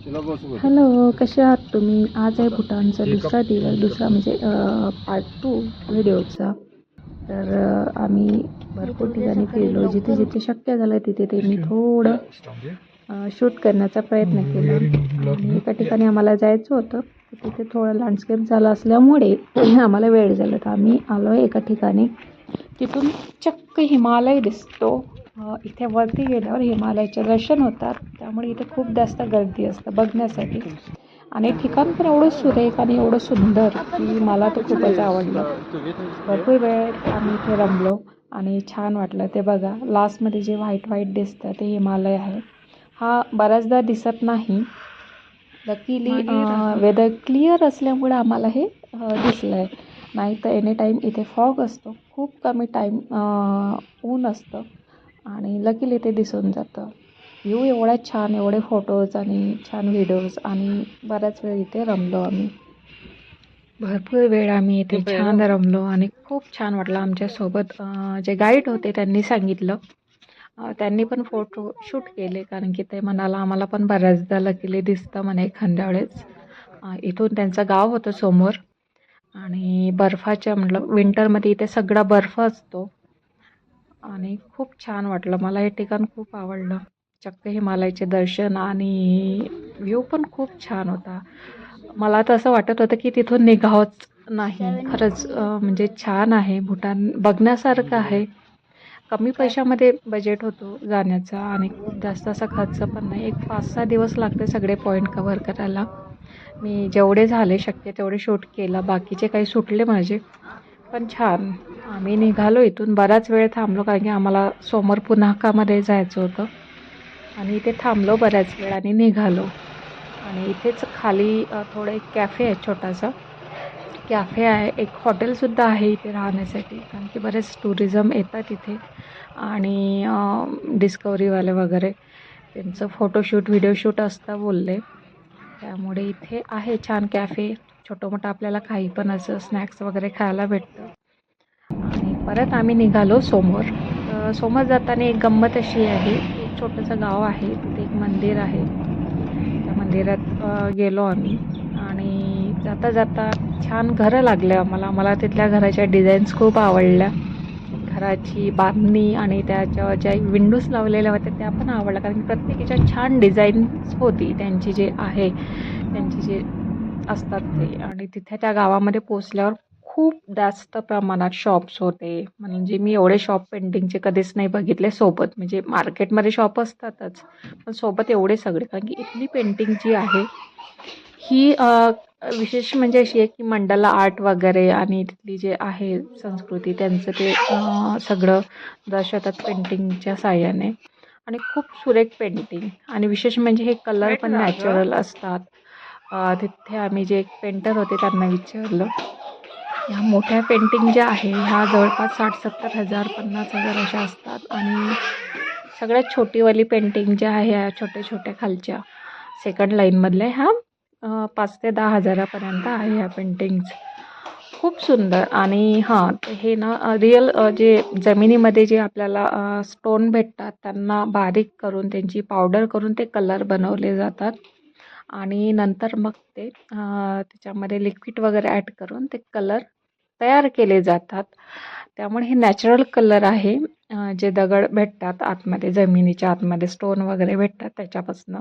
Hello, कसे आहात तुम्ही? आज आहे भूटानचा दुसरा दिवस, दुसरा म्हणजे पार्ट 2 व्हिडिओचा. तर आम्ही भरपूर ठिकाणी फिरलो. जिथे जिथे शक्य झालं तिथे ते मी थोडं शूट करण्याचा प्रयत्न केला. आणि एका ठिकाणी आम्हाला जायचं होतं, तर तिथे थोडं लँडस्केप झालं असल्यामुळे आम्हाला वेळ झाला. तर आम्ही आलो आहे एका ठिकाणी, तिथून चक्क हिमालय दिसतो. इथे वरती गेल्यावर हिमालयाचे दर्शन होतात, त्यामुळे इथे खूप जास्त गर्दी असतं बघण्यासाठी. आणि ठिकाण पण एवढं सुरेख आणि एवढं सुंदर की मला तर खूपच आवडलं. भरपूर वेळ आम्ही इथे रमलो आणि छान वाटलं. ते बघा, लास्टमध्ये जे व्हाईट व्हाईट दिसतं ते हिमालय आहे. हा बऱ्याचदा दिसत नाही. लकीली वेदर क्लिअर असल्यामुळे आम्हाला हे दिसलं आहे. नाही तर एनी टाईम इथे फॉग असतो, खूप कमी टाईम ऊन असतं आणि लकीली ते दिसून जातं. व्ह्यू एवढा छान, एवढे फोटोज आणि छान व्हिडिओज आणि बऱ्याच वेळ इथे रमलो आम्ही. भरपूर वेळ आम्ही इथे छान रमलो आणि खूप छान वाटलं. आमच्यासोबत जे गाईड होते त्यांनी सांगितलं, त्यांनी पण फोटो शूट केले, कारण की ते म्हणाला आम्हाला पण बऱ्याचदा लकीली दिसतं म्हणे एखाद्या वेळेस. इथून त्यांचं गाव होतं समोर आणि बर्फाच्या म्हटलं विंटरमध्ये इथे सगळा बर्फ असतो आणि खूप छान वाटलं. मला हे ठिकाण खूप आवडलं. चक्क हिमालयाचे दर्शन आणि व्ह्यू पण खूप छान होता. मला तर असं वाटत होतं की तिथून निघावंच नाही. खरंच म्हणजे छान आहे. भूटान बघण्यासारखं आहे. कमी पैशामध्ये बजेट होतो जाण्याचा आणि खूप जास्त असा खर्च पण नाही. एक 5-6 दिवस लागते सगळे पॉईंट कव्हर करायला. मी जेवढे झाले शक्य तेवढे शूट केलं. बाकीचे काही सुटले माझे. पण छान. आम्ही निघालो इथून. बराच वेळ थांबलो, कारण की आम्हाला समोर पुन्हाकामध्ये जायचं होतं आणि इथे थांबलो बऱ्याच वेळ आणि निघालो. आणि इथेच खाली थोडं एक कॅफे आहे, छोटासा कॅफे आहे. एक हॉटेलसुद्धा आहे इथे राहण्यासाठी, कारण की बरेच टुरिझम येतात इथे आणि डिस्कवरीवाले वगैरे त्यांचं फोटोशूट व्हिडिओ शूट असतं बोलले. त्यामुळे इथे आहे छान कॅफे. छोटं मोठं आपल्याला काही पण असं स्नॅक्स वगैरे खायला भेटतं. आणि परत आम्ही निघालो समोर. तर समोर जाताना एक गंमत अशी आहे, एक छोटंसं गाव आहे, तिथे एक मंदिर आहे. त्या मंदिरात गेलो आम्ही आणि जाता जाता छान घरं लागले आम्हाला. मला तिथल्या घराच्या डिझाईन्स खूप आवडल्या. घराची बांधणी आणि त्याच्या ज्या विंडोज लावलेल्या होत्या त्या पण आवडल्या, कारण की प्रत्येकीच्या छान डिझाईन्स होती त्यांची जे आहे, त्यांची जे असतात ते. आणि तिथे त्या गावामध्ये पोचल्यावर खूप जास्त प्रमाणात शॉप्स होते. म्हणजे मी एवढे शॉप पेंटिंगचे कधीच नाही बघितले सोबत. म्हणजे मार्केटमध्ये शॉप असतातच, पण सोबत एवढे सगळे, कारण की इथली पेंटिंग जी आहे ही विशेष म्हणजे अशी आहे की मंडला आर्ट वगैरे आणि तिथली जे आहे संस्कृती त्यांचं ते सगळं दर्शवतात पेंटिंगच्या साहाय्याने. आणि खूप सुरेख पेंटिंग आणि विशेष म्हणजे हे कलर पण नॅचरल असतात. तिथे आम्ही जे एक पेंटर होते त्यांना विचारलं. ह्या मोठ्या पेंटिंग ज्या आहे ह्या जवळपास 60-70 हजार 50,000 अशा असतात आणि सगळ्यात छोटीवाली पेंटिंग ज्या आहे ह्या छोट्या छोट्या खालच्या सेकंड लाईनमधल्या ह्या 5 ते 10 हजारापर्यंत आहे ह्या पेंटिंग्स. खूप सुंदर. आणि हां, हे ना रिअल जे जमिनीमध्ये जे आपल्याला स्टोन भेटतात त्यांना बारीक करून त्यांची पावडर करून ते कलर बनवले जातात आणि नंतर मग ते त्याच्यामध्ये लिक्विड वगैरे ॲड करून ते कलर तयार केले जातात. त्यामुळे हे नॅचरल कलर आहे. जे दगड भेटतात आतमध्ये, जमिनीच्या आतमध्ये स्टोन वगैरे भेटतात त्याच्यापासून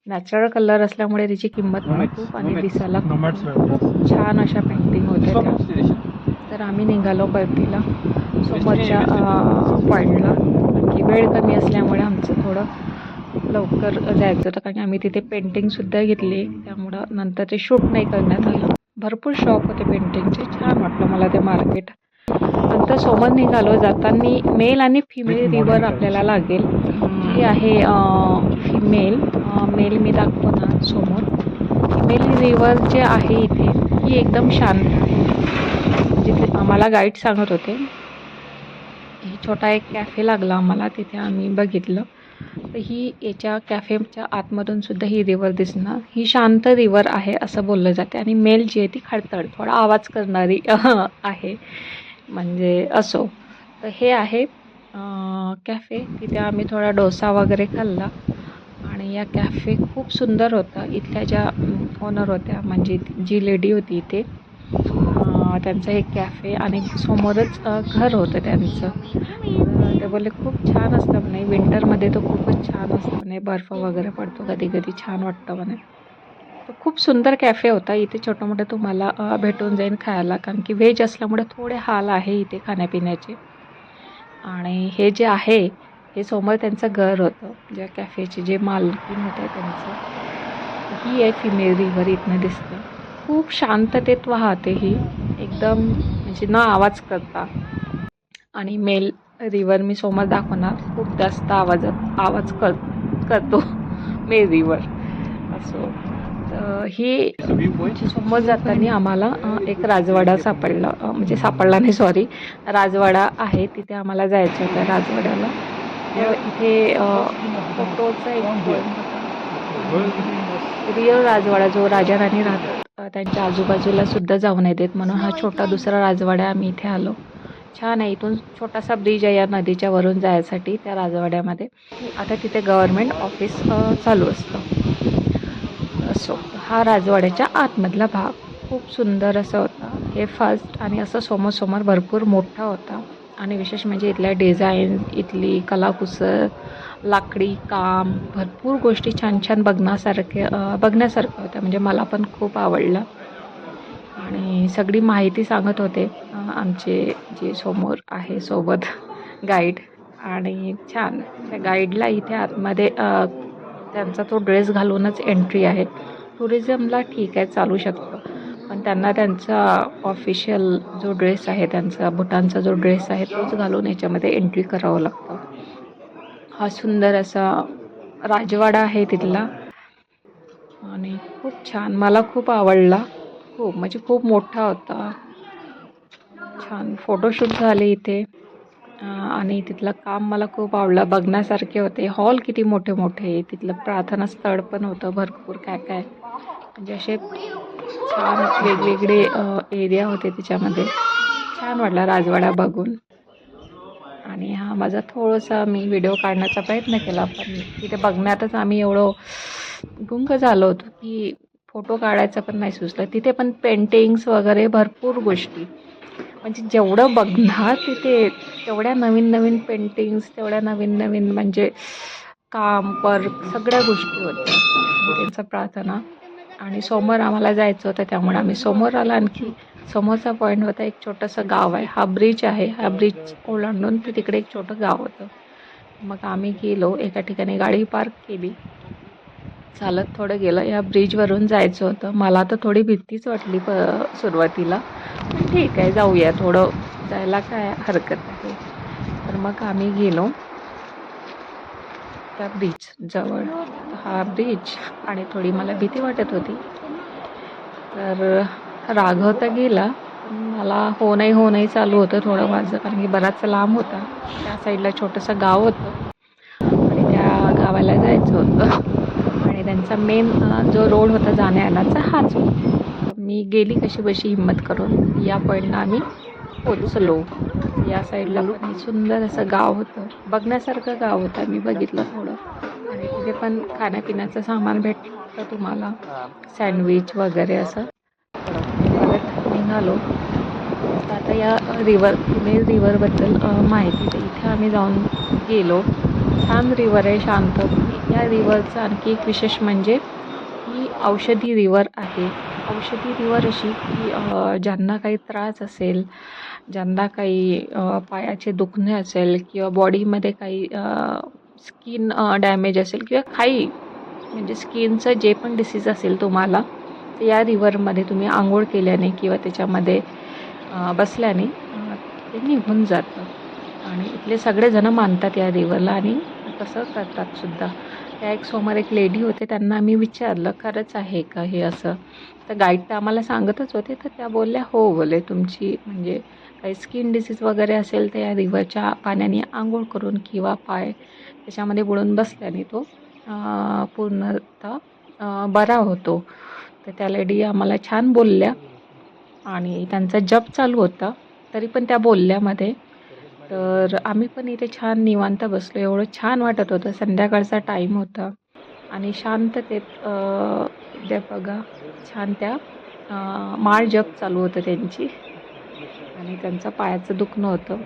नॅचरल कलर असल्यामुळे त्याची किंमत पण खूप आणि दिसायला खूप छान अशा पेंटिंग होत्या त्या. तर आम्ही निघालो परतीला समोरच्या पॉईंटला, कारण की वेळ कमी असल्यामुळे आमचं थोडं लवकर जायचं होतं, कारण की आम्ही तिथे पेंटिंगसुद्धा घेतली. त्यामुळं नंतर ते शूट नाही करण्यात आलं. भरपूर शॉप होते पेंटिंगचे. छान वाटलं मला ते मार्केट. नंतर समोर निघालो. जाताना मेल आणि फिमेल रिवर आपल्याला लागेल. ही आहे फिमेल. मेल मी दाखवणार समोर. फिमेल रिवर जे आहे इथे ही एकदम शांत आहे. जिथे आम्हाला गाईड सांगत होते, ही छोटा एक कॅफे लागला आम्हाला, तिथे आम्ही बघितलं. तर ही याच्या कॅफेच्या आतमधून सुद्धा ही रिवर दिसणार. ही शांत रिवर आहे असं बोललं जाते आणि मेल जी आहे ती खडतड थोडा आवाज करणारी आहे. म्हणजे असो. तर हे आहे कॅफे. तिथे आम्ही थोडा डोसा वगैरे खाल्ला आणि आणि या कॅफे खूप सुंदर होता. इथल्या ज्या ओनर होत्या म्हणजे जी लेडी होती इथे त्यांचं एक कॅफे आणि समोरच घर होतं त्यांचं. ते बोलले खूप छान असतं म्हणे, विंटरमध्ये तर खूपच छान असतं म्हणे, बर्फ वगैरे पडतो कधी कधी, छान वाटतं म्हणे. तर खूप सुंदर कॅफे होता. इथे छोटं मोठं तुम्हाला भेटून जाईल खायला, कारण की व्हेज असल्यामुळे थोडे हाल आहे इथे खाण्यापिण्याचे. आणि हे जे आहे हे समोर त्यांचं घर होतं, ज्या कॅफेचे जे मालकीन होत्या त्यांचं. ही आहे फिमेल रिव्हर इथनं दिसते. खूप शांततेत वाहते ही, एकदम म्हणजे न आवाज करता. आणि मेल रिव्हर मी समोर दाखवणार, खूप जास्त आवाज करतो मेल रिव्हर असो. तर ही समोर जाताना आम्हाला एक राजवाडा सापडला, म्हणजे सापडला नाही, सॉरी, राजवाडा आहे, तिथे आम्हाला जायचं होतं राजवाड्याला. तर इथे फोटोचा एक पॉईंट होता, रिअल राजवाडा जो राजा राणी राहतात त्यांच्या आजूबाजूला सुद्धा जाऊ नाही देत, म्हणून हा छोटा दुसरा राजवाडा आम्ही इथे आलो. छान आहे. इथून छोटासा ब्रिज आहे या नदीच्या वरून जायसाठी त्या राजवाड्यामध्ये. आता तिथे गव्हर्नमेंट ऑफिस चालू असतं. असो, हा राजवाड्याच्या आतमधला भाग खूप सुंदर असा होता. हे फर्स्ट आणि असं समोर भरपूर मोठा होता. आणि विशेष म्हणजे इथल्या डिझाईन, इथली कलाकुसर, लाकडी काम, भरपूर गोष्टी छान छान बघण्यासारख्या होत्या. म्हणजे मला पण खूप आवडलं. आणि सगळी माहिती सांगत होते आमचे जे समोर आहे सोबत गाईड. आणि छान त्या गाईडला इथे आतमध्ये त्यांचा तो ड्रेस घालूनच एंट्री आहे. टुरिझमला ठीक आहे, चालू शकतं, पण त्यांना त्यांचा ऑफिशियल जो ड्रेस आहे, त्यांचा भूटानचा जो ड्रेस आहे तोच घालून याच्यामध्ये एंट्री करावं लागतं. हा सुंदर असा राजवाडा आहे तिथला आणि खूप छान, मला खूप आवडला. खूप म्हणजे खूप मोठा होता. छान फोटोशूट झाले इथे. आणि तिथलं काम मला खूप आवडलं, बघण्यासारखे होते. हॉल किती मोठे मोठे, तिथलं प्रार्थना स्थळ पण होतं, भरपूर काय काय म्हणजे असे छान वेगवेगळे एरिया होते त्याच्यामध्ये. छान वाटला राजवाडा बघून. आणि हा माझा थोडासा मी व्हिडिओ काढण्याचा प्रयत्न केला, पण तिथे बघण्यातच आम्ही एवढं गुंग झालो होतो की फोटो काढायचं पण नाही सुचलं. तिथे पण पेंटिंग्स वगैरे भरपूर गोष्टी, म्हणजे जेवढं बघणार तिथे तेवढ्या नवीन नवीन पेंटिंग्स, तेवढ्या नवीन नवीन म्हणजे काम, वर्क, सगळ्या गोष्टी होत्या. आणि त्यांचं प्रार्थना. आणि समोर आम्हाला जायचं होतं, त्यामुळे आम्ही समोर आला. आणखी समोरचा पॉईंट होता, एक छोटंसं गाव आहे, हा ब्रिज आहे, हा ब्रिज ओलांडून ते तिकडे एक छोटं गाव होतं. मग आम्ही गेलो, एका ठिकाणी गाडी पार्क केली, चालत थोडं गेलं. या ब्रिजवरून जायचं होतं. मला तर थोडी भीतीच वाटली सुरुवातीला, पण ठीक आहे, जाऊया, थोडं जायला काय हरकत आहे. तर मग आम्ही गेलो त्या ब्रिज जवळ. हा ब्रिज, आणि थोडी मला भीती वाटत होती. तर राघव तर गेला, पण मला हो नाही चालू होतं थोडं माझं, कारण की बराच लांब होता. त्या साईडला छोटंसं गाव होतं आणि त्या गावाला जायचं होतं. आणि त्यांचा मेन जो रोड होता जाण्या येण्याचा हाच होता. मी गेली कशी बशी हिंमत करून, या पॉईंटला आम्ही पोचलो. या साईडला पण सुंदर असं गाव होतं, बघण्यासारखं गाव होतं. मी बघितलं थोडं. आणि तिथे पण खाण्यापिण्याचं सामान भेटतं तुम्हाला, सँडविच वगैरे असं. परत निघालो. तर आता या फिमेल रिव्हरबद्दल माहिती, तर इथे आम्ही जाऊन गेलो. छान रिव्हर आहे, शांत. या रिव्हरचं आणखी एक विशेष म्हणजे ही औषधी रिव्हर आहे. औषधी रिव्हर अशी की ज्यांना काही त्रास असेल, ज्यांना काही पायाचे दुखणे असेल किंवा बॉडीमध्ये काही स्किन डॅमेज असेल किंवा काही म्हणजे स्किनचं जे पण डिसीज असेल तुम्हाला, तर या रिव्हरमध्ये तुम्ही आंघोळ केल्याने किंवा त्याच्यामध्ये बसल्याने ते निघून जातं. आणि इथले सगळेजण मानतात या रिव्हरला आणि तसं करतात सुद्धा. त्या एक समोर एक लेडी होते, त्यांना आम्ही विचारलं खरंच आहे का हे असं. तर गाईड तर आम्हाला सांगतच होते, तर त्या बोलल्या हो, बोले तुमची म्हणजे काही स्किन डिसीज वगैरे असेल तर या रिव्हरच्या पाण्याने आंघोळ करून किंवा पाय त्याच्यामध्ये बुडून बसल्याने तो पूर्णतः बरा होतो. तर त्या लेडी आम्हाला छान बोलल्या आणि त्यांचा जप चालू होता, तरी पण त्या बोलल्यामध्ये. तर आम्ही पण इथे छान निवांत बसलो, एवढं छान वाटत होतं. संध्याकाळचा टाईम होता आणि शांततेत ते बघा छान त्या माळ जप चालू होतं त्यांची. आणि त्यांचं पायाचं दुखणं होतं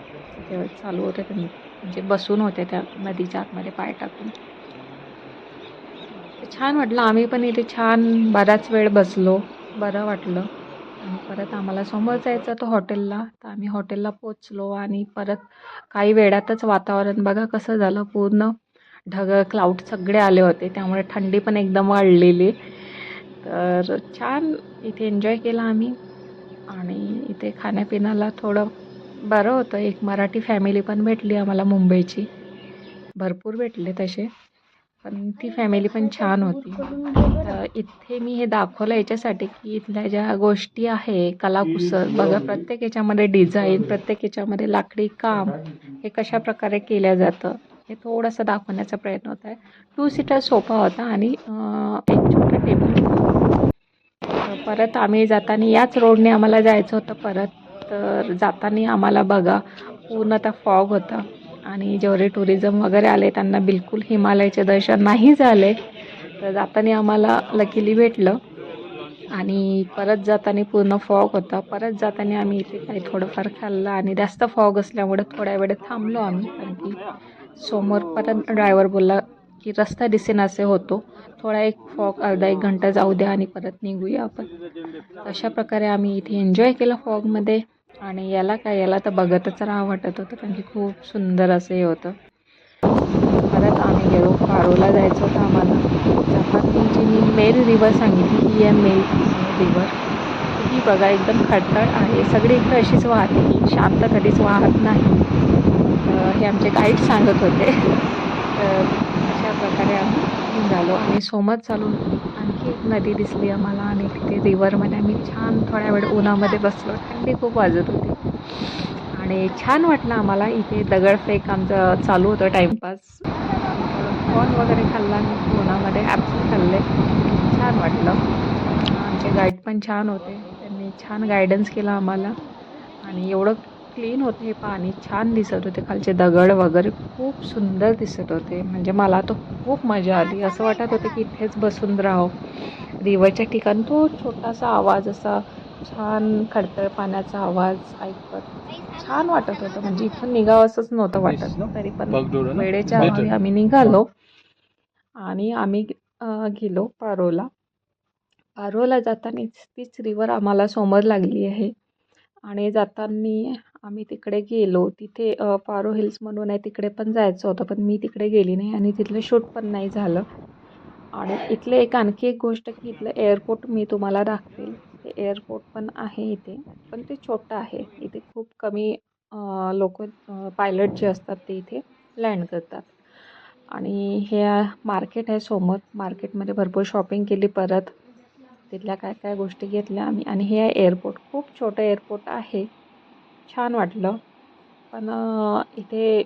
ते चालू होतं. म्हणजे बसून होते त्या नदीच्या आतमध्ये पाय टाकून. ते छान वाटलं. आम्ही पण इथे छान बराच वेळ बसलो. बरं वाटलं. आणि परत आम्हाला समोर जायचं होतं हॉटेलला. तर आम्ही हॉटेलला पोचलो आणि परत काही वेळातच वातावरण बघा कसं झालं. पूर्ण ढग क्लाउड सगळे आले होते. त्यामुळे थंडी पण एकदम वाढलेली. तर छान इथे एन्जॉय केला आम्ही. आणि इथे खाण्यापिण्याला थोडं बरं होतं. एक मराठी फॅमिली पण भेटली आम्हाला मुंबईची. भरपूर भेटले तसे. पण ती फॅमिली पण छान होती. तर इथे मी हे दाखवलं याच्यासाठी की इथल्या ज्या गोष्टी आहे कलाकुसर बघा प्रत्येक याच्यामध्ये डिझाईन, प्रत्येक याच्यामध्ये लाकडी काम हे कशाप्रकारे केलं जातं हे थोडंसं दाखवण्याचा प्रयत्न होत आहे. 2 सीटर सोफा होता आणि एक छोटा टेबल होता. परत आम्ही जाताना याच रोडने आम्हाला जायचं होतं परत. तर जाताना आम्हाला बघा पूर्ण आता फॉग होता आणि जेवढे टुरिझम वगैरे आले त्यांना बिलकुल हिमालयाचे दर्शन नाही झाले. तर जाताना आम्हाला लकीली भेटलं. आणि परत जाताना पूर्ण फॉग होता. परत जाताना आम्ही इथे काही थोडंफार खाल्लं आणि जास्त फॉग असल्यामुळे थोड्या वेळ थांबलो आम्ही. कारण की समोर परत ड्रायव्हर बोलला की रस्ता दिसेनासे होतो. थोडा एक फॉग अर्धा 1 घंटा जाऊ द्या आणि परत निघूया आपण. अशा प्रकारे आम्ही इथे एन्जॉय केलं फॉगमध्ये. आणि याला तर बघतच राहावं वाटत होतं कारण की खूप सुंदर असं हे होतं. परत आम्ही गेलो. पारोला जायचं होतं आम्हाला. जाताना जी मी मेल रिवर सांगितली ही आहे मेल रिवर. ही बघा एकदम खडतर आहे. सगळीकडे अशीच वाहते ही. शांत कधीच वाहत नाही. हे आमचे गाईड सांगत होते. तर अशा प्रकारे आम्ही निघालो आणि समोर चालून आणखी एक नदी दिसली आम्हाला आणि तिथे रिव्हरमध्ये आम्ही छान थोड्या वेळ उन्हामध्ये बसलो. थंडी खूप वाजत होती आणि छान वाटलं आम्हाला. इथे दगडफेक आमचं चालू होतं टाईमपास. थोडं कॉर्न वगैरे खाल्ला आणि उन्हामध्ये ॲपल खाल्ले. छान वाटलं. आमचे गाईड पण छान होते. त्यांनी छान गायडन्स केलं आम्हाला आणि एवढं क्लीन होतं हे पाणी. छान दिसत होते. खालचे दगड वगैरे खूप सुंदर दिसत होते. म्हणजे मला तर खूप मजा आली. असं वाटत होतं की इथेच बसून राहावं. रिव्हरच्या ठिकाणी तो छोटासा आवाज असा छान खडतर पाण्याचा आवाज ऐकत छान वाटत होतं. म्हणजे इथून निघावंसंच नव्हतं वाटत. तरी पण वेळेच्या अभावी आम्ही निघालो आणि आम्ही गेलो पारोला. पारोला जाताना तीच रिव्हर आम्हाला समोर लागली आहे. आणि जाताना आम्ही तिकडे गेलो. तिथे पारो हिल्स म्हणून आहे तिकडे पण जायचं होतं. पण मी तिकडे गेली नाही आणि तिथलं शूट पण नाही झालं. आणि इथले आणखी एक गोष्ट की इथलं एअरपोर्ट मी तुम्हाला दाखवेल. हे एअरपोर्ट पण आहे इथे. पण ते छोटं आहे. इथे खूप कमी पायलट जे असतात ते इथे लँड करतात. आणि हे मार्केट आहे समोर. मार्केटमध्ये भरपूर शॉपिंग केली परत. तिथल्या काय काय गोष्टी घेतल्या आम्ही आणि हे आहे एअरपोर्ट. खूप छोटं एअरपोर्ट आहे. छान वाटलं. पण इथे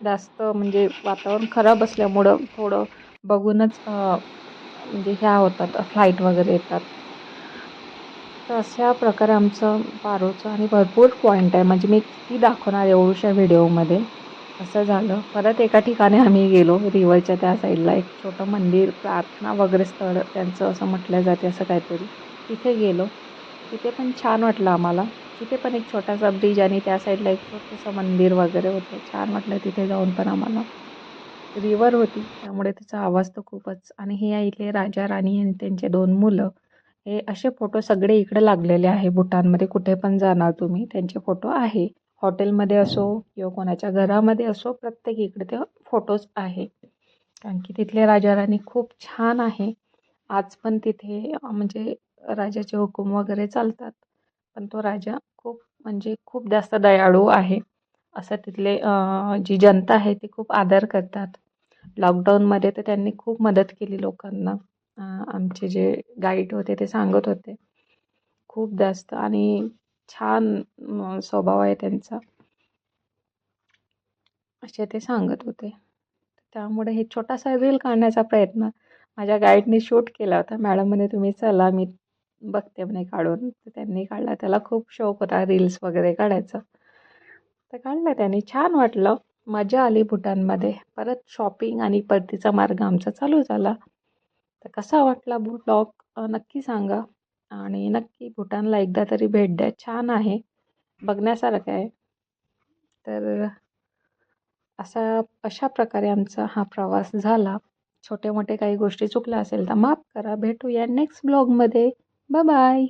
जास्त म्हणजे वातावरण खराब असल्यामुळं थोडं बघूनच म्हणजे ह्या होतात फ्लाईट वगैरे येतात. तर अशा प्रकारे आमचं पारोचं आणि भरपूर पॉईंट आहे. म्हणजे मी किती दाखवणार एवढ्याशा व्हिडिओमध्ये. असं झालं. परत एका ठिकाणी आम्ही गेलो रिव्हरच्या त्या साईडला एक छोटं मंदिर, प्रार्थना वगैरे स्थळ त्यांचं असं म्हटलं जाते असं काहीतरी. तिथे गेलो. तिथे पण छान वाटलं आम्हाला. तिथे पण एक छोटासा ब्रिज आणि त्या साईडला एक छोटंसं मंदिर वगैरे होतं. छान वाटलं तिथे जाऊन पण आम्हाला. रिव्हर होती त्यामुळे त्याचा आवाज तर खूपच. आणि हे आहे इथले राजा राणी आणि त्यांचे 2 मुलं. हे असे फोटो सगळे इकडे लागलेले आहे भूतानमध्ये. कुठे पण जाणार तुम्ही त्यांचे फोटो आहे. हॉटेलमध्ये असो किंवा कोणाच्या घरामध्ये असो प्रत्येक इकडे ते फोटोज आहे. कारण की तिथले राजा राणी खूप छान आहे. आज पण तिथे म्हणजे राजाचे हुकूम वगैरे चालतात. पण तो राजा खूप म्हणजे खूप जास्त दयाळू आहे. असं तिथले जी जनता आहे ती खूप आदर करतात. लॉकडाऊनमध्ये तर त्यांनी खूप मदत केली लोकांना. आमचे जे गाईड होते ते सांगत होते. खूप जास्त आणि छान स्वभाव आहे त्यांचा. असे ते सांगत होते. त्यामुळे हे छोटासा रील काढण्याचा प्रयत्न माझ्या गाईडने शूट केला होता. मॅडम म्हणे तुम्ही चला मी बघते म्हणे काढून. तर त्यांनी काढला. त्याला खूप शौक होता रील्स वगैरे काढायचा. तर काढला त्याने. छान वाटलं. मजा आली भूटानमध्ये. परत शॉपिंग आणि परतीचा मार्ग आमचा चालू झाला. तर कसा वाटला ब्लॉग नक्की सांगा आणि नक्की भूटानला एकदा तरी भेट द्या. छान आहे, बघण्यासारखं आहे. तर अशा प्रकारे आमचा हा प्रवास झाला. छोटे मोठे काही गोष्टी चुकल्या असेल तर माफ करा. भेटूया नेक्स्ट ब्लॉगमध्ये. Bye bye.